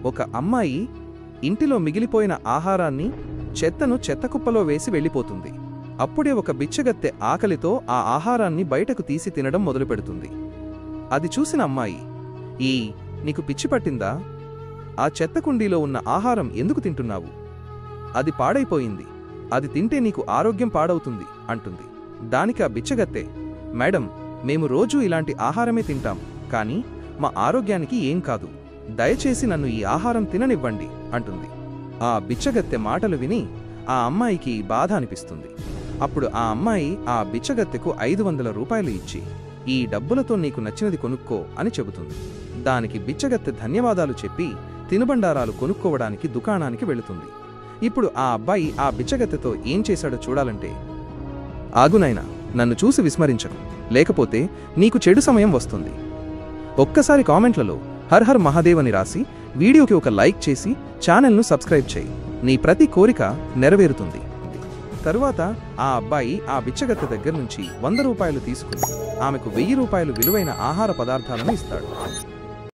ఒక అమ్మాయి ఇంటిలో మిగిలిపోయిన ఆహారాన్ని చెత్తను చెత్తకుప్పలో వేసి వెళ్ళిపోతుంది. అప్పుడే ఒక బిచ్చగత్తె ఆకలితో ఆ ఆహారాన్ని బయటకు తీసి తినడం మొదలుపెడుతుంది. అది చూసిన అమ్మాయి, నీకు పిచ్చి పట్టిందా? ఆ చెత్తకుండీలో ఉన్న ఆహారం ఎందుకు తింటున్నావు? అది పాడైపోయింది. అది తింటే నీకు ఆరోగ్యం పాడవుతుంది అంటుంది. దానికి ఆ బిచ్చగత్తె, మేడం, మేము రోజూ ఇలాంటి ఆహారమే తింటాం, కానీ మా ఆరోగ్యానికి ఏం కాదు. దయచేసి నన్ను ఈ ఆహారం తిననివ్వండి అంటుంది. ఆ బిచ్చగత్తె మాటలు విని ఆ అమ్మాయికి బాధ అనిపిస్తుంది. అప్పుడు ఆ అమ్మాయి ఆ బిచ్చగత్తెకు 500 రూపాయలు ఇచ్చి, ఈ డబ్బులతో నీకు నచ్చినది కొనుక్కో అని చెబుతుంది. దానికి బిచ్చగత్తె ధన్యవాదాలు చెప్పి తినుబండారాలు కొనుక్కోవడానికి దుకాణానికి వెళుతుంది. ఇప్పుడు ఆ అబ్బాయి ఆ బిచ్చగత్తెతో ఏం చేశాడో చూడాలంటే, ఆగునైనా, నన్ను చూసి విస్మరించకు, లేకపోతే నీకు చెడు సమయం వస్తుంది. ఒక్కసారి కామెంట్లలో హర్ హర్ మహాదేవ్ అని రాసి వీడియోకి ఒక లైక్ చేసి ఛానల్ను సబ్స్క్రైబ్ చేయి. నీ ప్రతి కోరిక నెరవేరుతుంది. తరువాత ఆ అబ్బాయి ఆ బిచ్చగత్తె దగ్గర నుంచి 100 రూపాయలు తీసుకుని ఆమెకు 1000 రూపాయలు విలువైన ఆహార పదార్థాలను ఇస్తాడు.